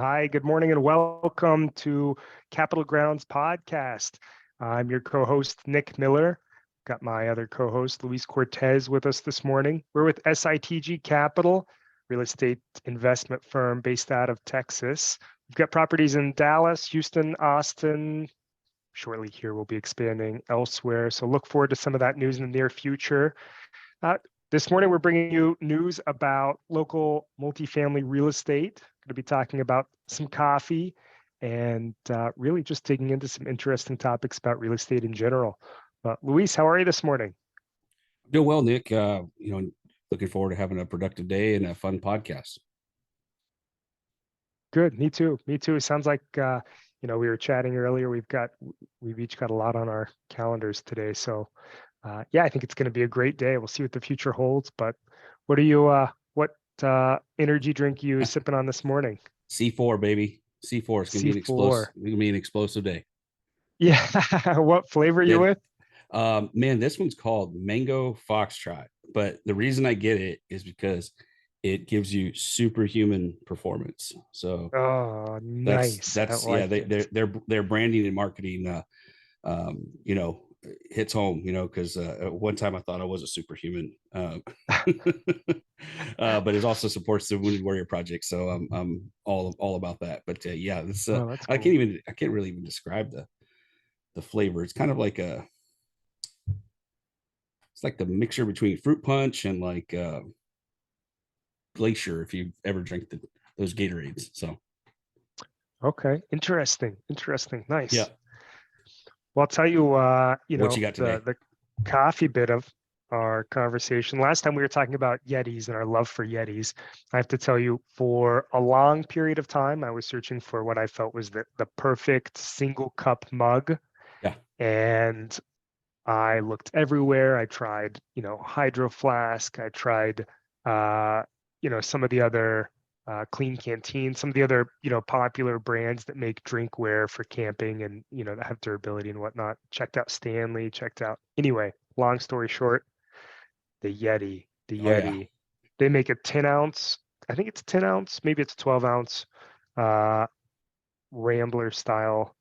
Hi, good morning, and welcome to Capital Grounds Podcast. I'm your co-host, Nick Miller. Got my other co-host, Luis Cortez, with us this morning. We're with SITG Capital, real estate investment firm based out of Texas. We've got properties in Dallas, Houston, Austin. Shortly here, we'll be expanding elsewhere. So look forward to some of that news in the near future. This morning, we're bringing you news about local multifamily real estate. Going to be talking about some coffee and really just digging into some interesting topics about real estate in general. Luis, how are you this morning? Doing well, Nick. Looking forward to having a productive day and a fun podcast. Good. Me too. Me too. It sounds like we were chatting earlier. We've each got a lot on our calendars today. So yeah, I think it's going to be a great day. We'll see what the future holds. But what energy drink you sipping on this morning? C4, baby. C4 is C4. gonna be an explosive day. Yeah. What flavor you Yeah. with? Man, this one's called Mango Foxtrot. But the reason I get it is because it gives you superhuman performance. So Oh, nice. I yeah, like it. their branding and marketing um, you know, hits home, because at one time I thought I was a superhuman, but it also supports the Wounded Warrior Project. So I'm all about that. But yeah, this Oh, that's I cool. can't really even describe the flavor. It's kind of like it's like the mixture between fruit punch and like Glacier, if you've ever drank those Gatorades. So Okay. Interesting. Interesting. yeah, Nice. Well, I'll tell you, what you got today? the coffee bit of our conversation. Last time we were talking about Yetis and our love for Yetis. I have to tell you, for a long period of time, I was searching for what I felt was the perfect single cup mug. Yeah, And I looked everywhere. I tried, Hydro Flask. I tried, uh, some of the other Clean Canteen, some of the other, popular brands that make drinkware for camping and, that have durability and whatnot. Checked out Stanley, checked out. Anyway, long story short, the oh yeah. Yeti, they make a 10 ounce, I think it's 10 ounce, maybe it's 12 ounce, uh, Rambler style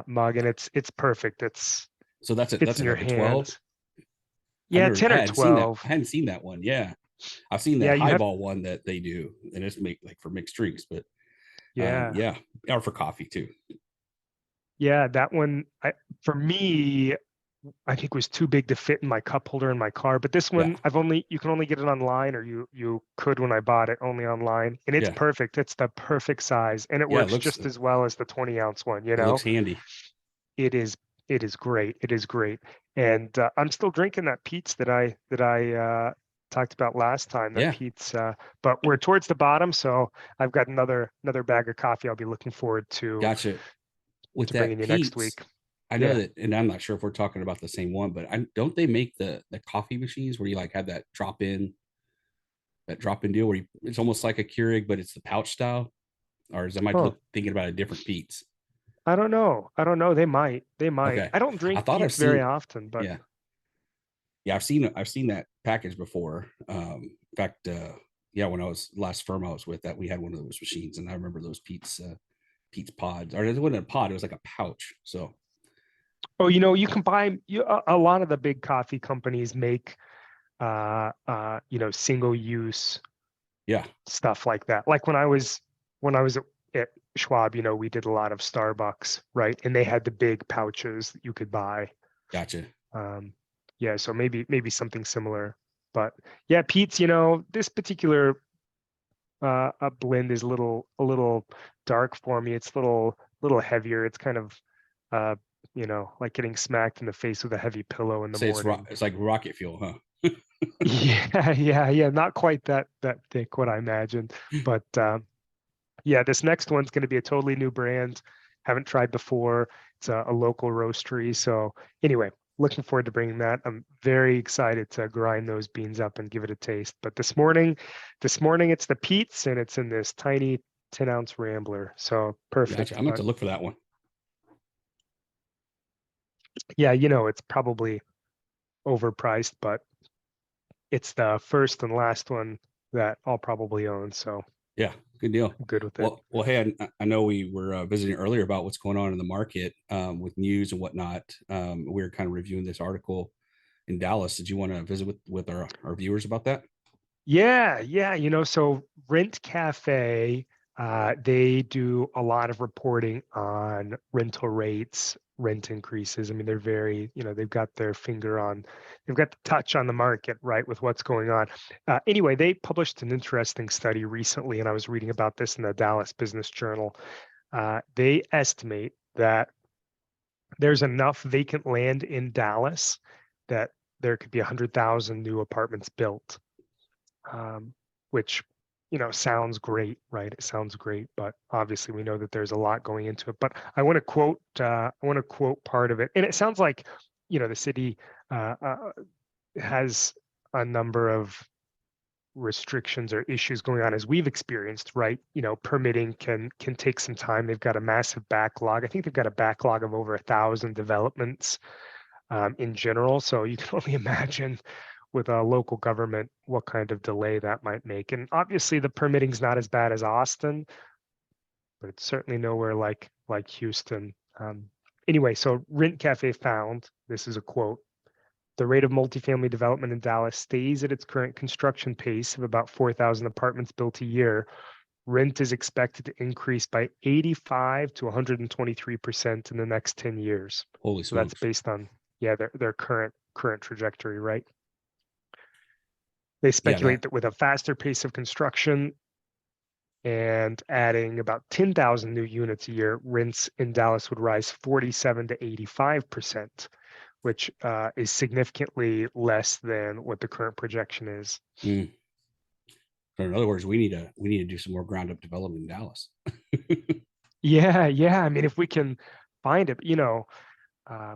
mug. And it's perfect. It's, So fits in your like a 12. hands. Yeah, 10 I or hadn't seen that. 12. I hadn't seen that one. Yeah. I've seen Yeah, that you have, highball one that they do, and it's make like for mixed drinks, but yeah. yeah, or for coffee too. Yeah, that one for me, I think was too big to fit in my cup holder in my car. But this Yeah, one, you can only get it online, or you could when I bought it only online. And it's yeah, perfect. It's the perfect size. And it yeah. works just as well as the 20-ounce one, It looks handy. It is it is great. It is great. And I'm still drinking that Pete's that I talked about last time, that Yeah, Pete's but we're towards the bottom, so I've got another bag of coffee I'll be looking forward gotcha. With to that bringing you next Pete's, week. I know Yeah. that, and I'm not sure if we're talking about the same one, but I don't they make the coffee machines where you like have that drop in deal where it's almost like a Keurig, but it's the pouch style, or is am I Huh. thinking about a different Pete's? I don't know. I don't know. They might. They might. Okay, I don't I drink thought I've Pete's very seen. often, but Yeah, yeah, I've seen that package before. In fact, yeah, when I was last firm I was with, that we had one of those machines, and I remember those Pete's pods, or it wasn't a pod, it was like a pouch. So oh, you can buy a lot of the big coffee companies make single use yeah, stuff like that. Like when I was at Schwab, we did a lot of Starbucks, right? And they had the big pouches that you could buy. gotcha. Um, yeah, so maybe something similar. But yeah, Pete's, this particular a blend is a little dark for me. It's a little heavier. It's kind of like getting smacked in the face with a heavy pillow in the Say morning. it's like rocket fuel, huh? Yeah, yeah. Not quite that thick, what I imagined. But yeah, this next one's going to be a totally new brand. Haven't tried before. It's a local roastery. So anyway, looking forward to bringing that. I'm very excited to grind those beans up and give it a taste. But this morning it's the Pete's, and it's in this tiny 10-ounce Rambler. So Gotcha. perfect. I'm going But to look for that one. yeah, it's probably overpriced, but it's the first and last one that I'll probably own. So Yeah, Good deal. I'm good with it. Well, hey, I know we were visiting earlier about what's going on in the market with news and whatnot. We were kind of reviewing this article in Dallas. Did you want to visit with our viewers about that? Yeah. So Rent Cafe, they do a lot of reporting on rental rates, rent increases. I mean, they're very, they've got their finger on, they've got the touch on the market, right, with what's going on. Anyway, they published an interesting study recently, and I was reading about this in the Dallas Business Journal. They estimate that there's enough vacant land in Dallas that there could be 100,000 new apartments built, which sounds great, right? It sounds great, but obviously we know that there's a lot going into it. But I want to quote part of it, and it sounds like the city has a number of restrictions or issues going on as we've experienced, right? Permitting can take some time. They've got a massive backlog. I think they've got a backlog of over 1,000 developments in general. So you can only imagine with a local government what kind of delay that might make. And obviously the permitting's not as bad as Austin, but it's certainly nowhere like Houston. Anyway, so Rent Cafe found, this is a quote, the rate of multifamily development in Dallas stays at its current construction pace of about 4,000 apartments built a year. Rent is expected to increase by 85 to 123% in the next 10 years. Holy So that's smokes. based on their current trajectory, right? They Yeah, speculate that with a faster pace of construction and adding about 10,000 new units a year, rents in Dallas would rise 47 to 85%, which is significantly less than what the current projection is. mm. So in other words, we need to do some more ground up development in Dallas. Yeah. I mean, if we can find it, uh,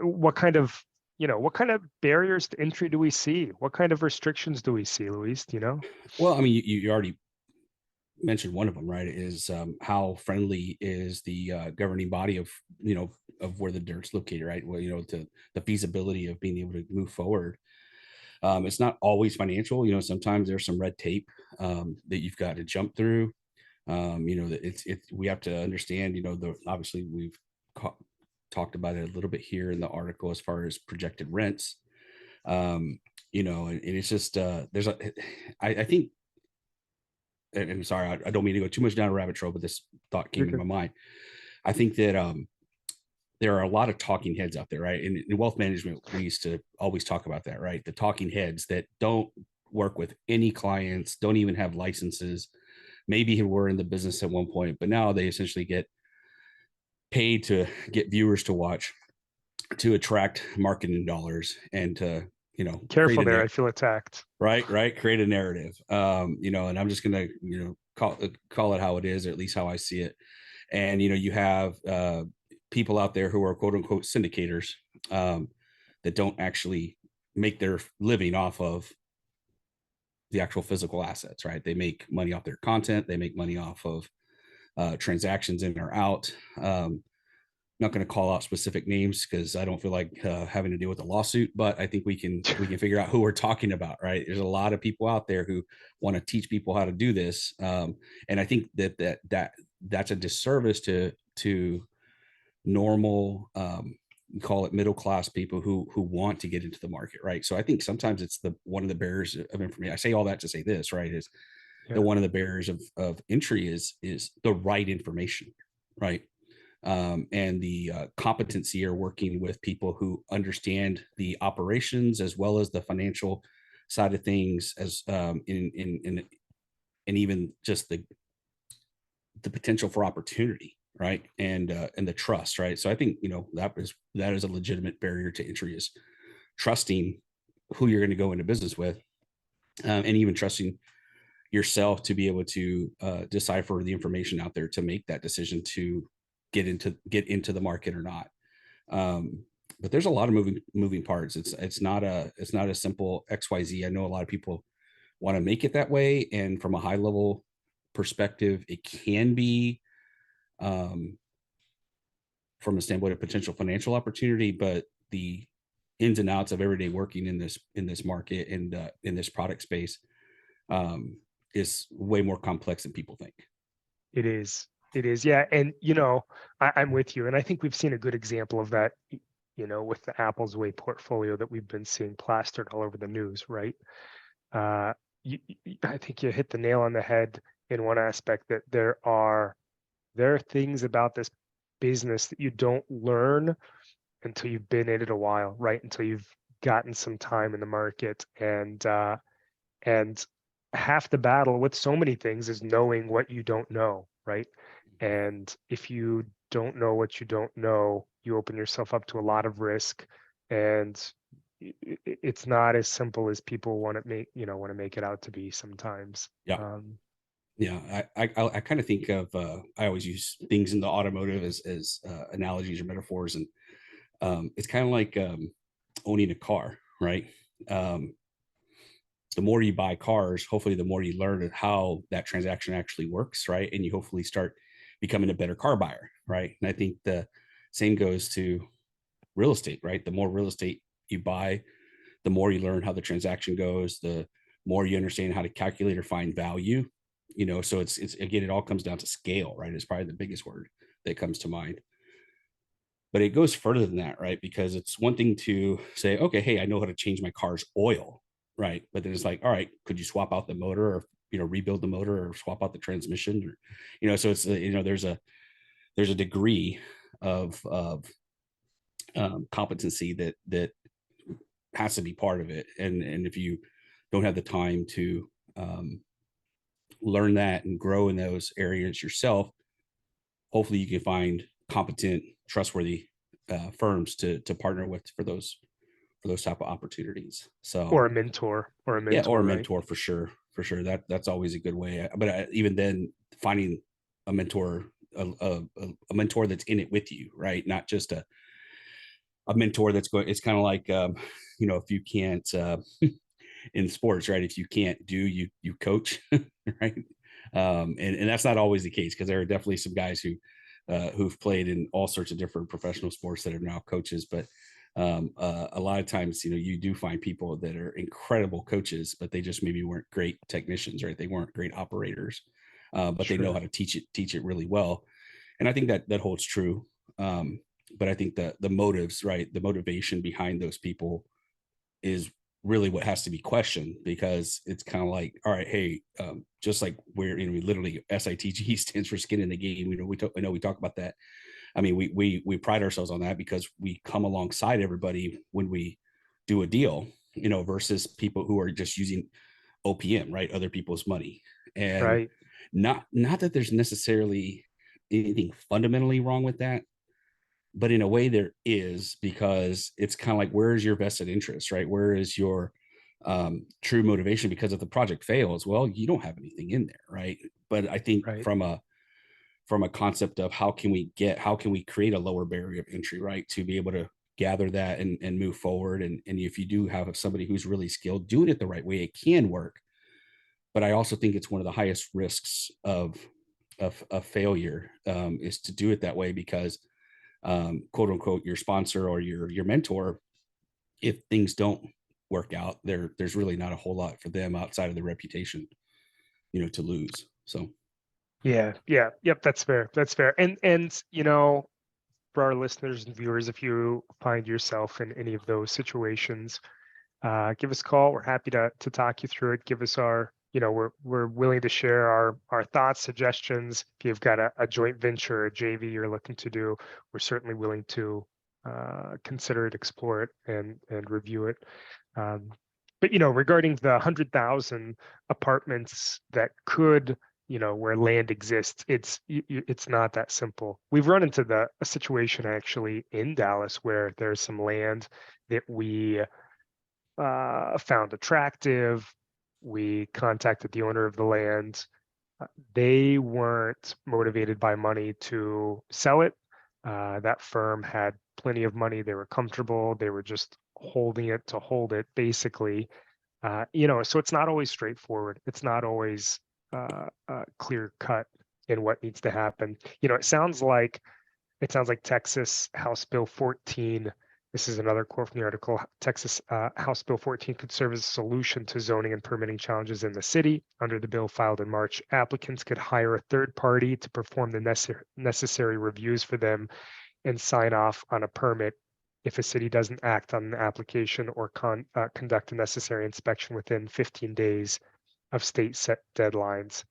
what kind of barriers to entry do we see? What kind of restrictions do we see, Luis? Well, I mean, you already mentioned one of them, right? Is how friendly is the governing body of of where the dirt's located, right? Well, to the feasibility of being able to move forward. It's not always financial. Sometimes there's some red tape that you've got to jump through. That it's we have to understand. Obviously we've talked about it a little bit here in the article as far as projected rents. And it's just there's I think, and I'm sorry, I don't mean to go too much down a rabbit trail, but this thought came to my mind. I think that there are a lot of talking heads out there, right? In wealth management, we used to always talk about that, right? The talking heads that don't work with any clients, don't even have licenses, maybe were in the business at one point, but now they essentially get paid to get viewers to watch, to attract marketing dollars, and to Careful there, I feel attacked. right, create a narrative. And I'm just gonna call it how it is, or at least how I see it. And you have people out there who are quote unquote syndicators that don't actually make their living off of the actual physical assets, right? They make money off their content. They make money off of transactions in or out. Not going to call out specific names because I don't feel like having to deal with a lawsuit, but I think we can figure out who we're talking about, right? There's a lot of people out there who want to teach people how to do this, and I think that's a disservice to normal, call it middle class people who want to get into the market, right? So I think sometimes it's one of the barriers of information. I say all that to say this, right? Is that one of the barriers of entry is the right information, right? And the competency or working with people who understand the operations as well as the financial side of things, as in and even just the potential for opportunity, right? And the trust, right? So I think that is a legitimate barrier to entry, is trusting who you're going to go into business with, and even trusting yourself to be able to decipher the information out there to make that decision to get into the market or not. But there's a lot of moving parts. It's not a simple XYZ. I know a lot of people want to make it that way, and from a high level perspective, it can be from a standpoint of potential financial opportunity, but the ins and outs of everyday working in this market and in this product space, is way more complex than people think. It is. It is. Yeah. And, I'm with you. And I think we've seen a good example of that, with the Apple's Way portfolio that we've been seeing plastered all over the news, right? Uh, I think you hit the nail on the head in one aspect that there are things about this business that you don't learn until you've been in it a while, right? Until you've gotten some time in the market. And half the battle with so many things is knowing what you don't know, right? And if you don't know what you don't know, you open yourself up to a lot of risk, and it's not as simple as people want to make it out to be sometimes. Yeah. Yeah, I kind of think of I always use things in the automotive as analogies or metaphors, and it's kind of like owning a car, right? Um, the more you buy cars, hopefully the more you learn how that transaction actually works, right? And you hopefully start becoming a better car buyer, right? And I think the same goes to real estate, right? The more real estate you buy, the more you learn how the transaction goes, the more you understand how to calculate or find value. So it's again, it all comes down to scale, right? It's probably the biggest word that comes to mind. But it goes further than that, right? Because it's one thing to say, okay, hey, I know how to change my car's oil, right? But then it's like, all right, could you swap out the motor, or rebuild the motor, or swap out the transmission, or so it's there's a degree of competency that has to be part of it, and if you don't have the time to learn that and grow in those areas yourself, hopefully you can find competent, trustworthy firms to partner with for those type of opportunities. So, Or a mentor, yeah, or a right? mentor for sure, that's always a good way. But even then, finding a mentor, a mentor that's in it with you, right? Not just a mentor that's going. It's kind of like if you can't in sports, right? If you can't do, you coach, right? And that's not always the case, because there are definitely some guys who've played in all sorts of different professional sports that are now coaches. But a lot of times, you do find people that are incredible coaches, but they just maybe weren't great technicians, right? They weren't great operators, but they know how to teach it really well. And I think that holds true. But I think the motives, right? The motivation behind those people is really what has to be questioned, because it's kind of like, all right, hey, just like we literally SITG stands for skin in the game. I know we talk about that. I mean, we pride ourselves on that, because we come alongside everybody when we do a deal, versus people who are just using OPM, right? Other people's money. And Right. not that there's necessarily anything fundamentally wrong with that, but in a way there is, because it's kind of like, where is your vested interest, right? Where is your true motivation? Because if the project fails, well, you don't have anything in there, right? But I think Right. from a concept of how can we create a lower barrier of entry, right, to be able to gather that and move forward. And if you do have somebody who's really skilled doing it the right way, it can work. But I also think it's one of the highest risks of failure, is to do it that way, because quote unquote your sponsor or your mentor, if things don't work out, there's really not a whole lot for them outside of the reputation, to lose. So Yeah. Yep. That's fair. And for our listeners and viewers, if you find yourself in any of those situations, give us a call. We're happy to talk you through it. Give us we're willing to share our thoughts, suggestions. If you've got a joint venture, a JV you're looking to do, we're certainly willing to consider it, explore it, and review it. But regarding the 100,000 apartments that could, where land exists, it's not that simple. We've run into a situation actually in Dallas where there's some land that we found attractive. We contacted the owner of the land. They weren't motivated by money to sell it. That firm had plenty of money. They were comfortable. They were just holding it to hold it, basically. So it's not always straightforward. It's not always clear cut in what needs to happen. It sounds like Texas House Bill 14 This is another quote from the article. Texas House Bill 14 could serve as a solution to zoning and permitting challenges in the city. Under the bill filed in March, applicants could hire a third party to perform the necessary reviews for them and sign off on a permit if a city doesn't act on the application or conduct a necessary inspection within 15 days of state set deadlines.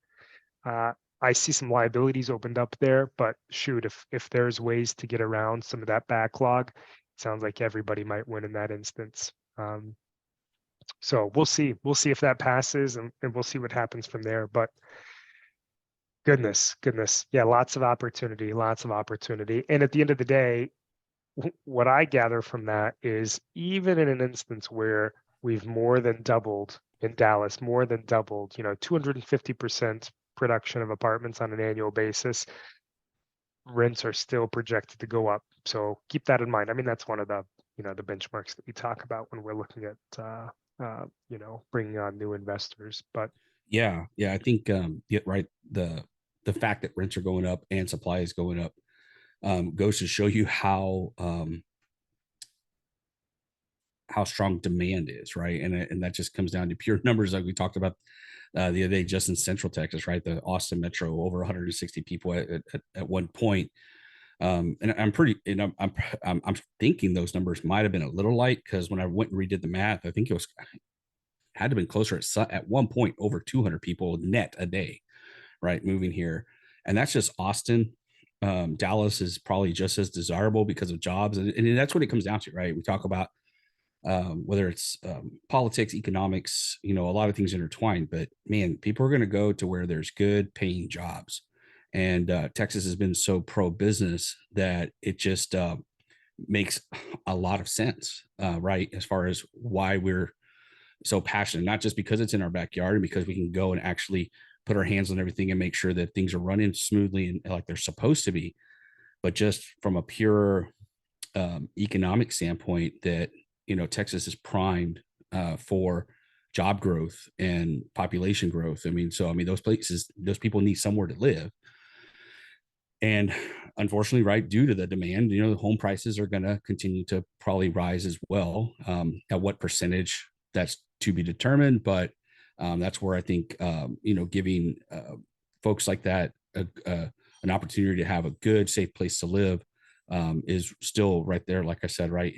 I see some liabilities opened up there, but shoot, if there's ways to get around some of that backlog, it sounds like everybody might win in that instance. So we'll see. We'll see if that passes, and we'll see what happens from there. But goodness, yeah, lots of opportunity. And at the end of the day, what I gather from that is even in an instance where we've more than doubled in Dallas, more than doubled, 250% production of apartments on an annual basis, rents are still projected to go up. So keep that in mind. I mean, that's one of the, the benchmarks that we talk about when we're looking at, bringing on new investors. But yeah, I think right, the fact that rents are going up and supply is going up goes to show you how strong demand is, right? And that just comes down to pure numbers, like we talked about the other day, just in Central Texas, right? The Austin Metro, over 160 people at one point. And I'm pretty, I'm thinking those numbers might have been a little light, because when I went and redid the math, I think it had to been closer at one point over 200 people net a day, right? Moving here. And that's just Austin. Dallas is probably just as desirable because of jobs. And that's what it comes down to, right? We talk about whether it's politics, economics, a lot of things intertwined, but man, people are going to go to where there's good paying jobs. And Texas has been so pro business that it just makes a lot of sense, right? As far as why we're so passionate, not just because it's in our backyard and because we can go and actually put our hands on everything and make sure that things are running smoothly and like they're supposed to be, but just from a pure economic standpoint, that Texas is primed for job growth and population growth. I mean, those places, those people need somewhere to live. And unfortunately, right, due to the demand, the home prices are going to continue to probably rise as well. At what percentage, that's to be determined, but that's where I think, giving folks like that an opportunity to have a good, safe place to live is still right there, like I said, right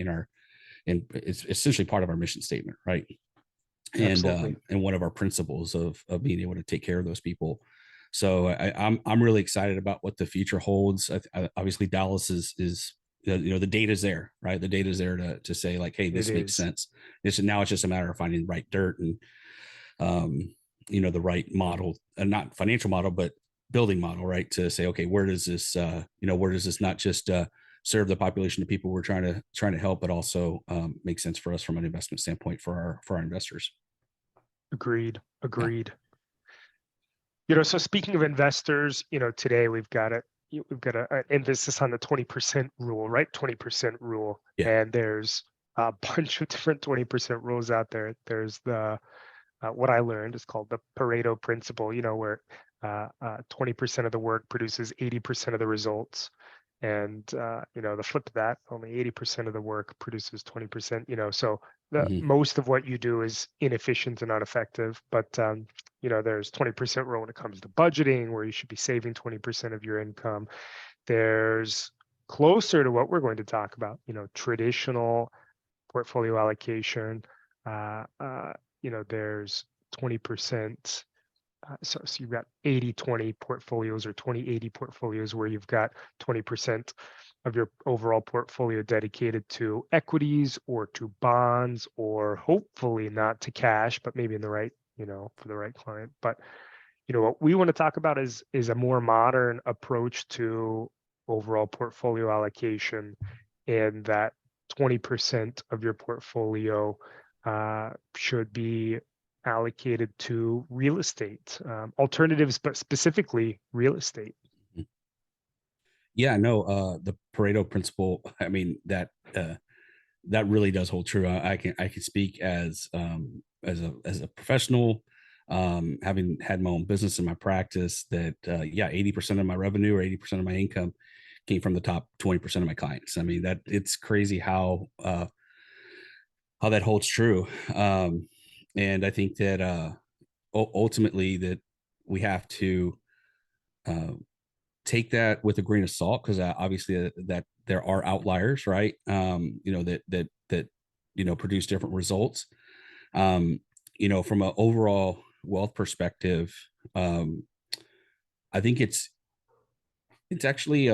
and it's essentially part of our mission statement, right? And one of our principles of being able to take care of those people. So I'm really excited about what the future holds. Obviously, Dallas is the data's there, right? The data's there to say like, hey, this makes sense. Now it's just a matter of finding the right dirt and the right model, not financial model, but building model, right? To say, okay, where does this not just serve the population of people we're trying to help, but also make sense for us from an investment standpoint for our investors. Agreed. So speaking of investors, today we've got an emphasis on the 20% rule, right? 20% rule. Yeah. And there's a bunch of different 20% rules out there. There's the what I learned is called the Pareto principle, where 20% of the work produces 80% of the results. And, the flip of that, only 80% of the work produces 20%, so most of what you do is inefficient and ineffective, but, there's 20% rule when it comes to budgeting, where you should be saving 20% of your income. There's closer to what we're going to talk about, traditional portfolio allocation. There's 20%. So you've got 80-20 portfolios or 20-80 portfolios, where you've got 20% of your overall portfolio dedicated to equities or to bonds, or hopefully not to cash, but maybe in the right, for the right client. But, what we want to talk about is a more modern approach to overall portfolio allocation, and that 20% of your portfolio should be allocated to real estate, alternatives, but specifically real estate. Yeah, no, the Pareto principle, I mean, that really does hold true. I can speak as a professional, having had my own business in my practice, that 80% of my revenue or 80% of my income came from the top 20% of my clients. I mean, that it's crazy how that holds true. And I think that ultimately that we have to uh, take that with a grain of salt, because obviously that there are outliers, right? That produce different results. Um, from an overall wealth perspective, um, I think it's actually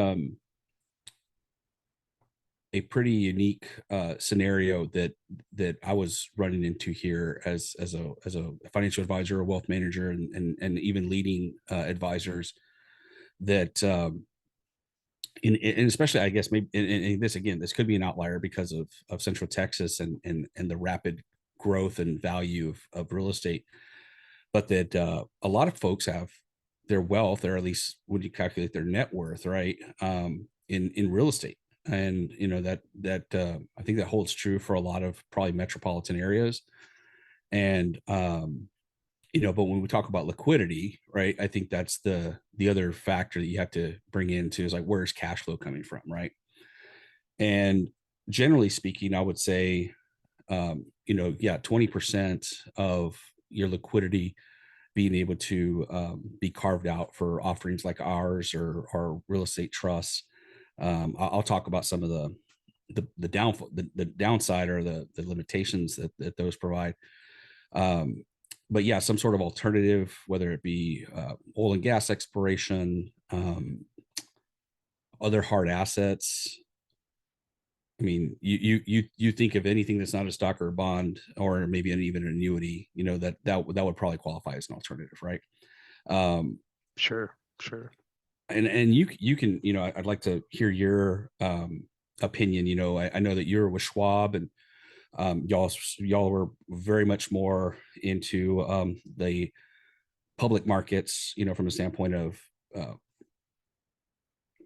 a pretty unique scenario that I was running into here as a financial advisor, a wealth manager, and even leading advisors that and especially I guess maybe and this again, this could be an outlier because of Central Texas and the rapid growth and value of real estate, but that a lot of folks have their wealth, or at least when you calculate their net worth, right, in real estate. And that I think that holds true for a lot of probably metropolitan areas. And but when we talk about liquidity, right, I think that's the other factor that you have to bring into is like, where's cash flow coming from, right? And generally speaking, I would say, yeah, 20% of your liquidity being able to be carved out for offerings like ours or real estate trusts. I'll talk about some of the downside or the limitations that those provide. But yeah, some sort of alternative, whether it be oil and gas exploration, other hard assets. I mean, you think of anything that's not a stock or a bond, or maybe even an annuity, that would probably qualify as an alternative, right? Um, Sure, sure. and you can, I'd like to hear your opinion. I know that you're with Schwab, and y'all were very much more into the public markets, from a standpoint of uh,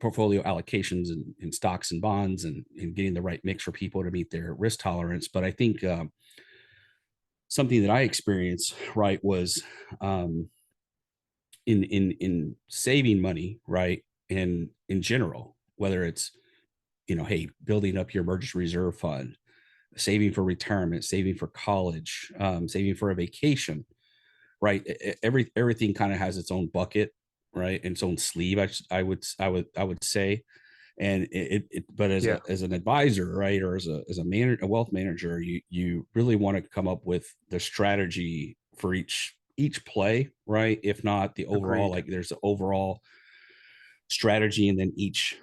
portfolio allocations and stocks and bonds, and getting the right mix for people to meet their risk tolerance. But I think something that I experienced, right, was in saving money, right, and in general, whether it's hey, building up your emergency reserve fund, saving for retirement, saving for college, saving for a vacation, right? Everything kind of has its own bucket, right, and its own sleeve. I would say, and but Yeah, as an advisor, right, or a wealth manager, you really want to come up with the strategy for each play, right? If not the overall, agreed. like there's the overall strategy, and then each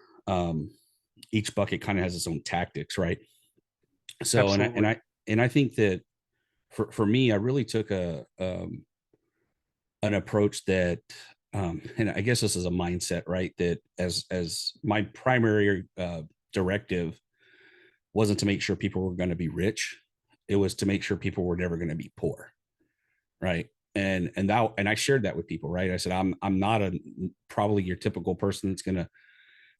bucket kind of has its own tactics, right? So Absolutely. and I think that for me, I really took an approach that and I guess this is a mindset, right, that as my primary directive wasn't to make sure people were going to be rich. It was to make sure people were never going to be poor, right? And I shared that with people, right? I said, I'm not probably your typical person that's going to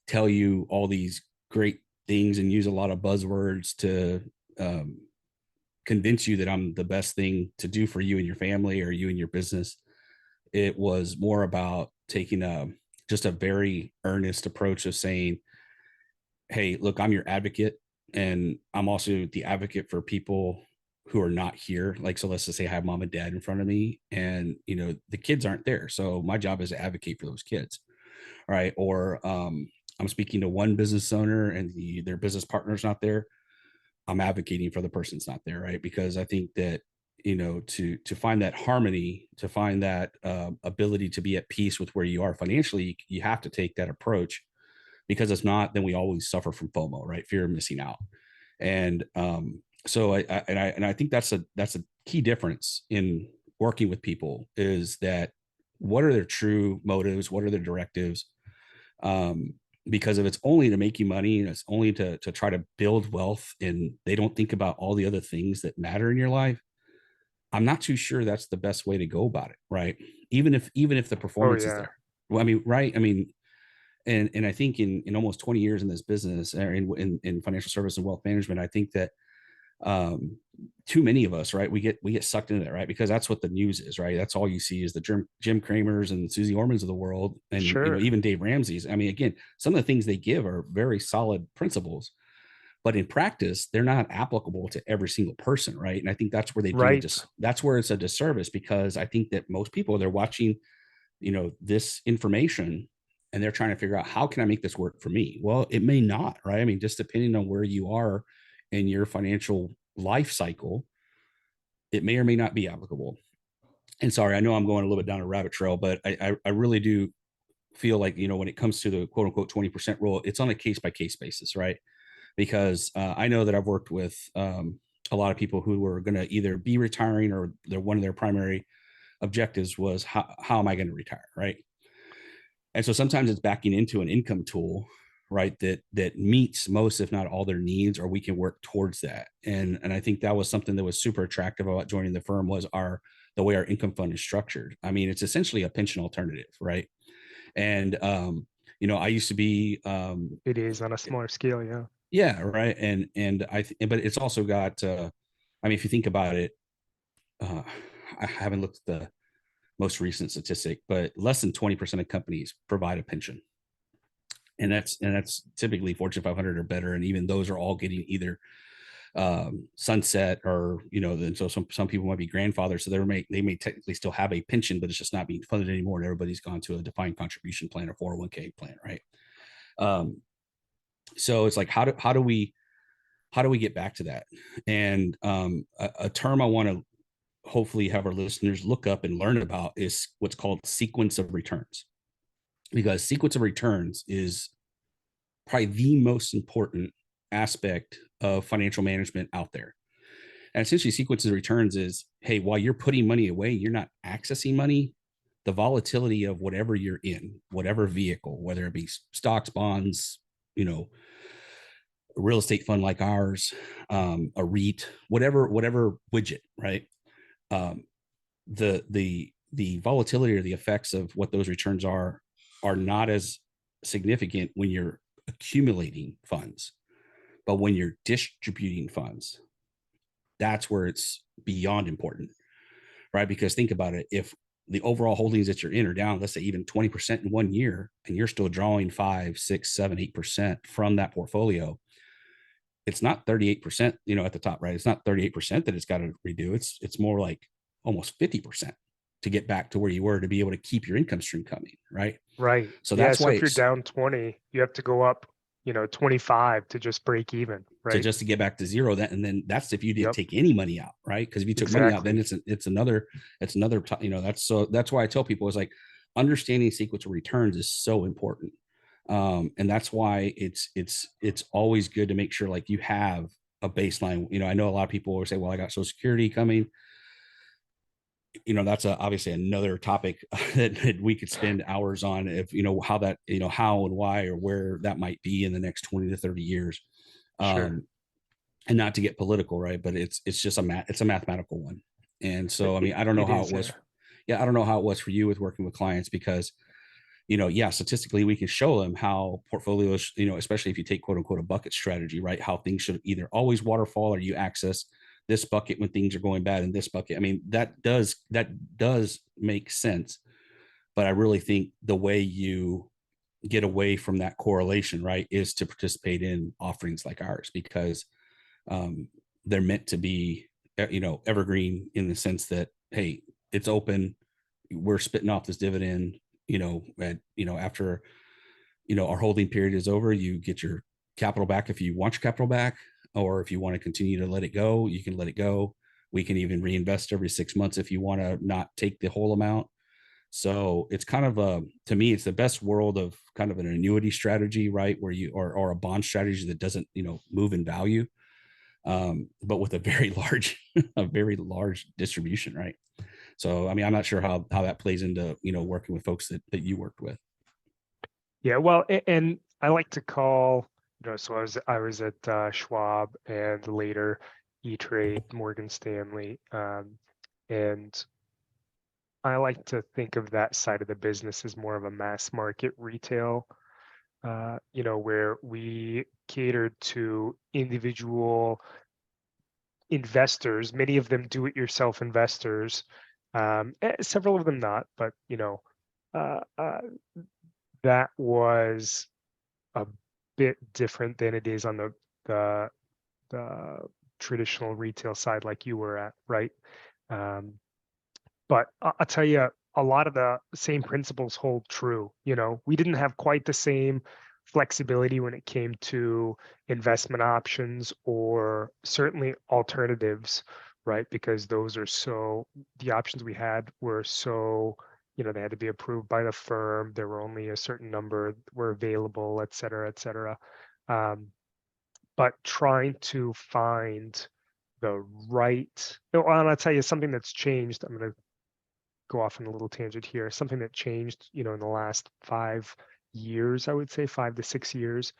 tell you all these great things and use a lot of buzzwords to um, convince you that I'm the best thing to do for you and your family, or you and your business. It was more about taking just a very earnest approach of saying, hey, look, I'm your advocate, and I'm also the advocate for people who are not here. Like, so let's just say I have mom and dad in front of me, and the kids aren't there. So my job is to advocate for those kids. Right. Or I'm speaking to one business owner, and their business partner's not there. I'm advocating for the person that's not there, right? Because I think that to find that harmony, to find that ability to be at peace with where you are financially, you have to take that approach, because if not, then we always suffer from FOMO, right? Fear of missing out. And so I think that's a key difference in working with people, is that what are their true motives, what are their directives, um, because if it's only to make you money, and it's only to try to build wealth, and they don't think about all the other things that matter in your life, I'm not too sure that's the best way to go about it, right? Even if the Oh performance is yeah. there. Well, I mean, right? I mean, and I think in almost 20 years in this business, or in financial service and wealth management, I think that too many of us, right? We get sucked into that, right? Because that's what the news is, right? That's all you see is the Jim Cramers and Susie Ormans of the world, and Sure. even Dave Ramsey's. I mean, again, some of the things they give are very solid principles, but in practice, they're not applicable to every single person, right? And I think that's where they do it. Right. Just that's where it's a disservice, because I think that most people, they're watching, this information, and they're trying to figure out, how can I make this work for me? Well, it may not, right? I mean, just depending on where you are in your financial life cycle, it may or may not be applicable. And sorry, I know I'm going a little bit down a rabbit trail, but I really do feel like, when it comes to the quote unquote 20% rule, it's on a case by case basis, right? Because I know that I've worked with a lot of people who were going to either be retiring, or one of their primary objectives was, how am I going to retire, right? And so sometimes it's backing into an income tool, right, that meets most, if not all, their needs, or we can work towards that. And I think that was something that was super attractive about joining the firm, was the way our income fund is structured. I mean, it's essentially a pension alternative, right? And I used to be It is on a smaller scale. Yeah. yeah, right. But it's also got I mean, if you think about it, uh I haven't looked at the most recent statistic, but less than 20% of companies provide a pension. And that's typically Fortune 500 or better, and even those are all getting either sunset, or then so some people might be grandfathers, so they may technically still have a pension, but it's just not being funded anymore, and everybody's gone to a defined contribution plan or 401k plan, right? um so it's like, how do we get back to that? And a term I want to hopefully have our listeners look up and learn about is what's called sequence of returns, because sequence of returns is probably the most important aspect of financial management out there. And essentially, sequence of returns is, hey, while you're putting money away, you're not accessing money. The volatility of whatever you're in, whatever vehicle, whether it be stocks, bonds, a real estate fund like ours, a REIT, whatever widget, right? Um, the volatility or the effects of what those returns are not as significant when you're accumulating funds, but when you're distributing funds, that's where it's beyond important, right? Because think about it, if the overall holdings that you're in are down, let's say even 20% in 1 year, and you're still drawing 5, 6, 7, 8% from that portfolio, it's not 38%, at the top, right? It's not 38% that it's got to redo. It's more like almost 50% to get back to where you were, to be able to keep your income stream coming, right? Right. So Yeah. that's So why if you're it's down 20, you have to go up, 25 to just break even. to Right. just to get back to zero. That, and then that's if you didn't Yep. take any money out, right? Because if you took money out, then Exactly. it's another that's why I tell people, is like, understanding sequence of returns is so important. And that's why it's always good to make sure, like, you have a baseline. I know a lot of people will say, well, I got Social Security coming. That's obviously another topic that we could spend hours on, if how that, how and why, or where that might be in the next 20 to 30 years. Sure. um and not to get political, right, but it's just it's a mathematical one. And so, I mean, I don't know It how it is. was. Yeah, I don't know how it was for you with working with clients, because yeah, statistically we can show them how portfolios, especially if you take quote unquote a bucket strategy, right, how things should either always waterfall, or you access this bucket when things are going bad in this bucket. I mean, that does make sense. But I really think the way you get away from that correlation, right, is to participate in offerings like ours, because um, they're meant to be evergreen, in the sense that, hey, it's open, we're spitting off this dividend, after our holding period is over, you get your capital back if you want your capital back, or if you want to continue to let it go, you can let it go. We can even reinvest every 6 months if you want to not take the whole amount. So it's kind of to me, it's the best world of kind of an annuity strategy, right, where you or a bond strategy that doesn't move in value, but with a very large a very large distribution, right? So I mean, I'm not sure how that plays into working with folks that you worked with. Yeah. Well, and I like to call, so I was at Schwab and later E-Trade, Morgan Stanley. And I like to think of that side of the business as more of a mass market retail, where we cater to individual investors, many of them do-it-yourself investors, several of them not, but uh, uh, that was a bit different than it is on the the traditional retail side like you were at, right? Um, but I'll tell you, a lot of the same principles hold true. We didn't have quite the same flexibility when it came to investment options or certainly alternatives, right? Because the options we had were they had to be approved by the firm. There were only a certain number were available, et cetera, et cetera. Um, but trying to find the right, and I'll tell you something that's changed. I'm going to go off on a little tangent here. Something that changed, in the last 5 years, I would say 5 to 6 years,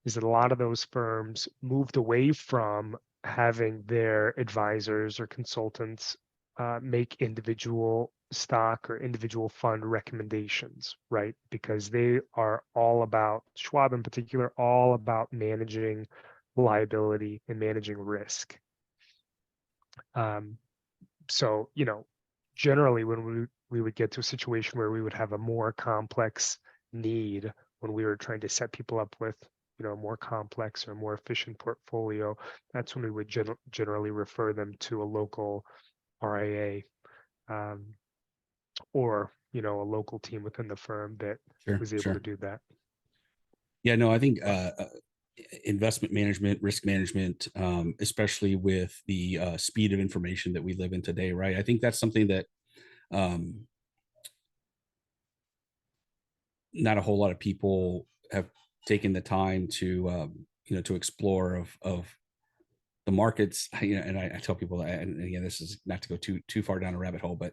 is that a lot of those firms moved away from having their advisors or consultants make individual stock or individual fund recommendations, right? Because they are all about, Schwab in particular, all about managing liability and managing risk. So, generally when we would get to a situation where we would have a more complex need when we were trying to set people up with, a more complex or more efficient portfolio, that's when we would generally refer them to a local RIA, um, or, a local team within the firm that Sure, was able to sure. do that. Yeah, no, I think investment management, risk management, especially with the speed of information that we live in today, right? I think that's something that um, not a whole lot of people have taken the time to to explore of the markets. And I tell people that, and again, this is not to go too far down a rabbit hole, but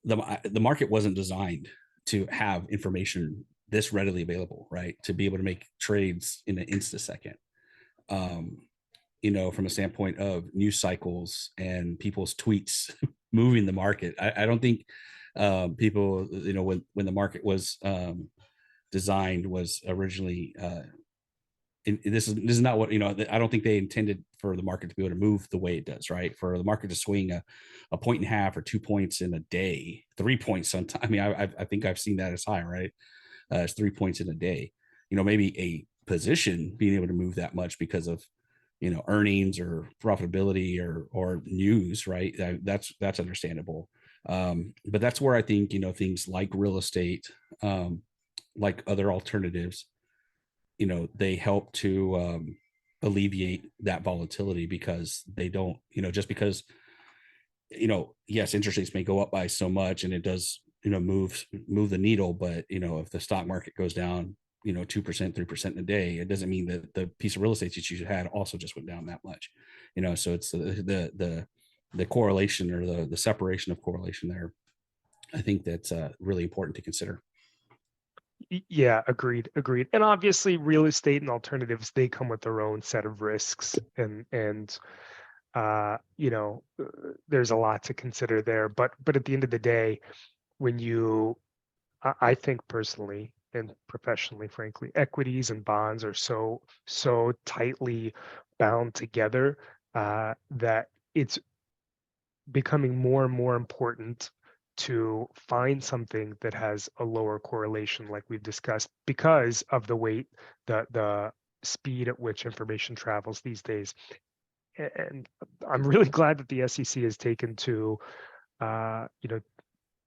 the market wasn't designed to have information this readily available, right? To be able to make trades in an instasecond. From a standpoint of news cycles and people's tweets moving the market, I don't think people, when the market was designed was originally this is not what I don't think they intended for the market to be able to move the way it does, right? For the market to swing a point and a half or 2 points in a day, 3 points sometimes. I mean, I think I've seen that as high, right? It's 3 points in a day. Maybe a position being able to move that much because of earnings or profitability or news, right? That's understandable. But that's where I think things like real estate, like other alternatives, they help to alleviate that volatility, because they don't, just because, yes, interest rates may go up by so much and it does, move the needle. But, if the stock market goes down, 2%, 3% in a day, it doesn't mean that the piece of real estate that you had also just went down that much, so it's the correlation, or the separation of correlation there. I think that's really important to consider. Yeah, agreed. And obviously real estate and alternatives, they come with their own set of risks, and there's a lot to consider there. But at the end of the day, when I think personally and professionally, frankly, equities and bonds are so tightly bound together that it's becoming more and more important to find something that has a lower correlation, like we've discussed, because of the speed at which information travels these days. And I'm really glad that the SEC has taken to,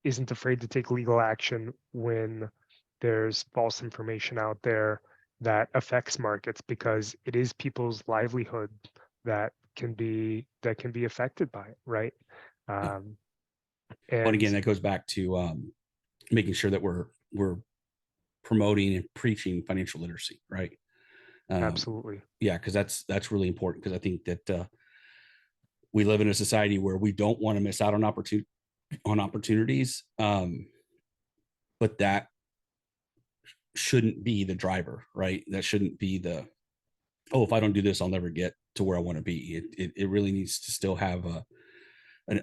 isn't afraid to take legal action when there's false information out there that affects markets, because it is people's livelihood that can be affected by it, right? Yeah. Um, But again, and that goes back to making sure that we're promoting and preaching financial literacy, right? absolutely. Yeah, because that's really important, because I think that we live in a society where we don't want to miss out on opportunities, but that shouldn't be the driver, right? That shouldn't be if I don't do this, I'll never get to where I want to be. It really needs to still have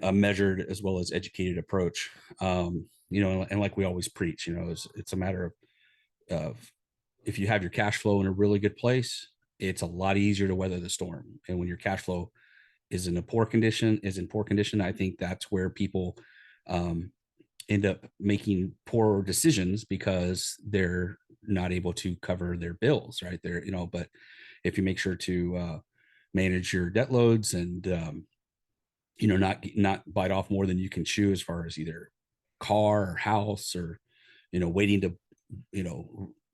a measured as well as educated approach. And like we always preach, it's a matter of if you have your cash flow in a really good place, it's a lot easier to weather the storm. And when your cash flow is in poor condition, I think that's where people um, end up making poor decisions because they're not able to cover their bills, right? They're, but if you make sure to manage your debt loads and not bite off more than you can chew as far as either car or house or waiting to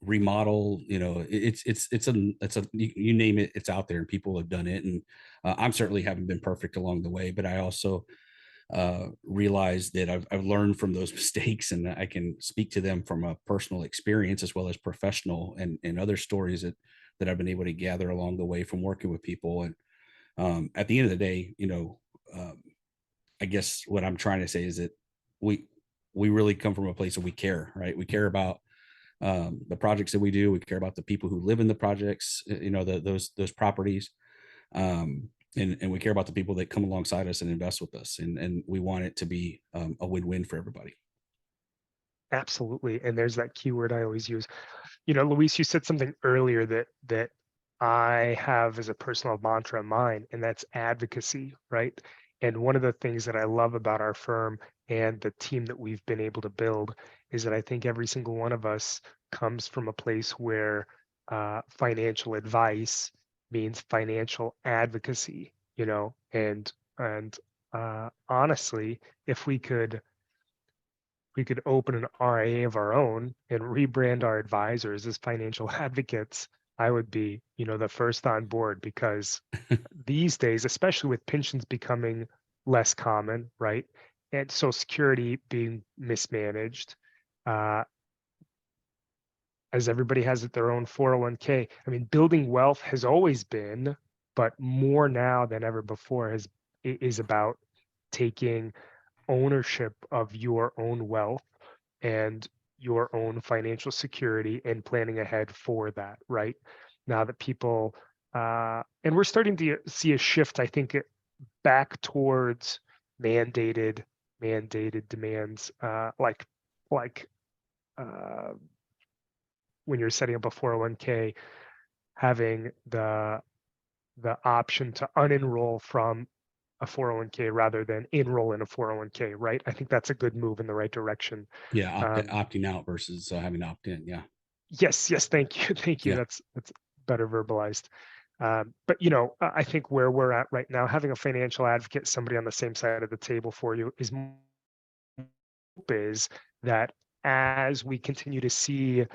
remodel, it's a you name it, it's out there and people have done it. And I'm certainly haven't been perfect along the way, but I also realize that I've learned from those mistakes, and I can speak to them from a personal experience as well as professional and other stories that I've been able to gather along the way from working with people. And at the end of the day, um, I guess what I'm trying to say is that we we really come from a place of we care, right? We care about the projects that we do. We care about the people who live in the projects, those properties, and we care about the people that come alongside us and invest with us, and we want it to be a win-win for everybody. Absolutely. And there's that keyword I always use. Luis, you said something earlier that I have as a personal mantra of mine, and that's advocacy, right? And one of the things that I love about our firm and the team that we've been able to build is that I think every single one of us comes from a place where financial advice means financial advocacy, and honestly, if we could open an RIA of our own and rebrand our advisors as financial advocates, I would be, the first on board, because these days, especially with pensions becoming less common, right? And Social Security being mismanaged, uh, as everybody has their own 401k. I mean, building wealth has always been, but more now than ever before is about taking ownership of your own wealth and your own financial security and planning ahead for that, right? Now that people, and we're starting to see a shift, I think, back towards mandated demands, like uh, when you're setting up a 401k, having the option to unenroll from a 401k rather than enroll in a 401k, right? I think that's a good move in the right direction. Yeah, Um, opting out versus having to opt in. Yeah, yes, thank you, thank you. yeah, That's better verbalized. But I think where we're at right now, having a financial advocate, somebody on the same side of the table for you, is that as we continue to see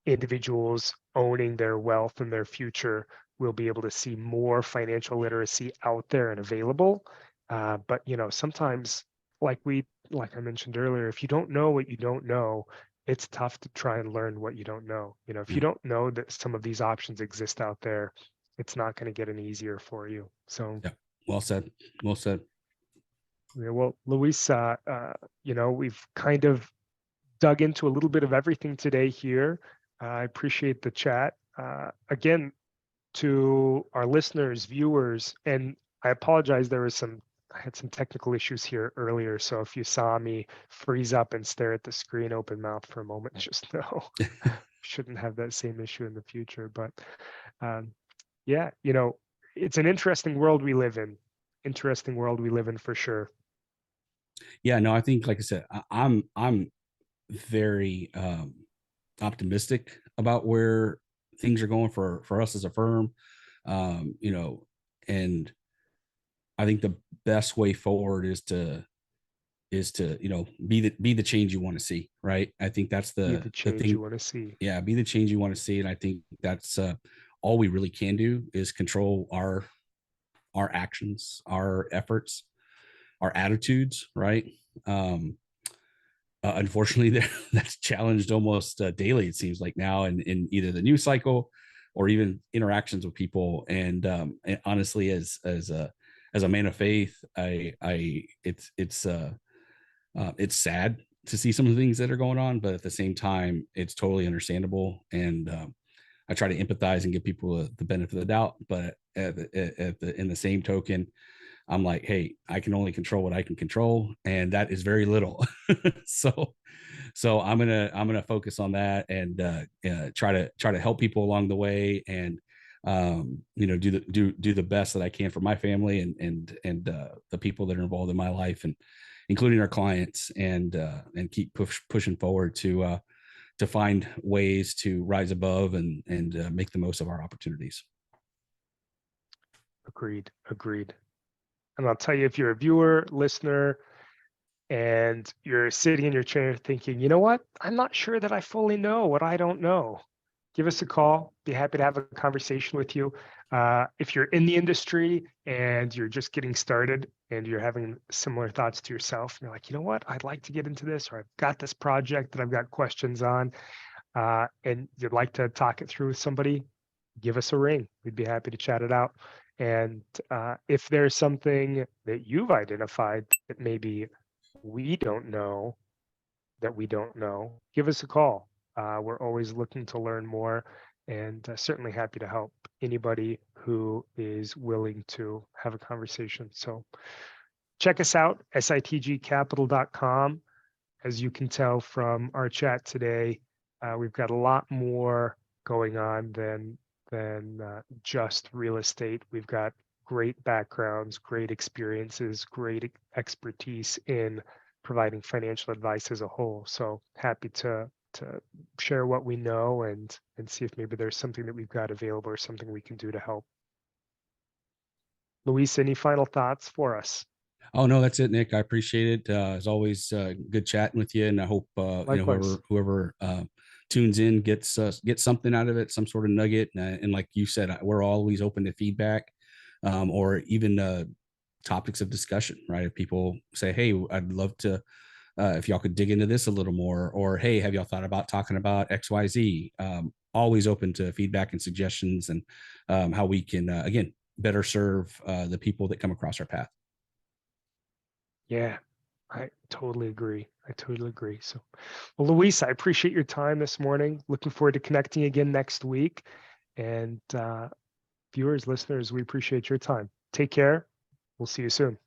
individuals owning their wealth and their future, we'll be able to see more financial literacy out there and available. But sometimes, like I mentioned earlier, if you don't know what you don't know, it's tough to try and learn what you don't know. If yeah. you don't know that some of these options exist out there, it's not going to get any easier for you. So, Yeah. Well said. Well said. yeah, well, Luis, we've kind of dug into a little bit of everything today here. I appreciate the chat. Again, to our listeners, viewers, and I apologize, I had some technical issues here earlier. So if you saw me freeze up and stare at the screen open mouth for a moment, just know shouldn't have that same issue in the future. But um, yeah, it's an interesting world we live in. Interesting world we live in for sure. Yeah, no, I think, like I said, I'm very optimistic about where things are going for us as a firm. Um, you know, and I think the best way forward is to be the change you want to see, right? I think that's Be the the the change you thing. want to see. Yeah, be the change you want to see, and I think that's all we really can do is control our actions, our efforts, our attitudes, right? um Unfortunately, that's challenged almost daily, it seems like now, in either the news cycle or even interactions with people. And honestly, as a man of faith, I it's sad to see some of the things that are going on, but at the same time, it's totally understandable. And I try to empathize and give people the benefit of the doubt. But in the same token, I'm like, hey, I can only control what I can control, and that is very little. so, so I'm gonna focus on that and try to help people along the way. And do the best that I can for my family and the people that are involved in my life, and including our clients, and keep pushing forward to find ways to rise above and make the most of our opportunities. Agreed. And I'll tell you, if you're a viewer, listener, and you're sitting in your chair thinking, you know what, I'm not sure that I fully know what I don't know, give us a call. Be happy to have a conversation with you. If you're in the industry and you're just getting started and you're having similar thoughts to yourself, and you're like, you know what, I'd like to get into this, or I've got this project that I've got questions on, and you'd like to talk it through with somebody, give us a ring. We'd be happy to chat it out. And if there's something that you've identified that maybe we don't know, give us a call. We're always looking to learn more, and certainly happy to help anybody who is willing to have a conversation. So check us out, sitgcapital.com. As you can tell from our chat today, we've got a lot more going on than just real estate. We've got great backgrounds, great experiences, great expertise in providing financial advice as a whole. So happy to share what we know and see if maybe there's something that we've got available or something we can do to help. Luis, any final thoughts for us? Oh no, that's it, Nick. I appreciate it. As always, good chatting with you, and I hope Likewise. whoever tunes in gets something out of it, some sort of nugget. And like you said, we're always open to feedback, or even topics of discussion. Right? If people say, "Hey, I'd love to," if y'all could dig into this a little more, or "Hey, have y'all thought about talking about XYZ?" Always open to feedback and suggestions, and how we can again better serve the people that come across our path. Yeah, I totally agree. So, well, Luis, I appreciate your time this morning. Looking forward to connecting again next week. And viewers, listeners, we appreciate your time. Take care. We'll see you soon.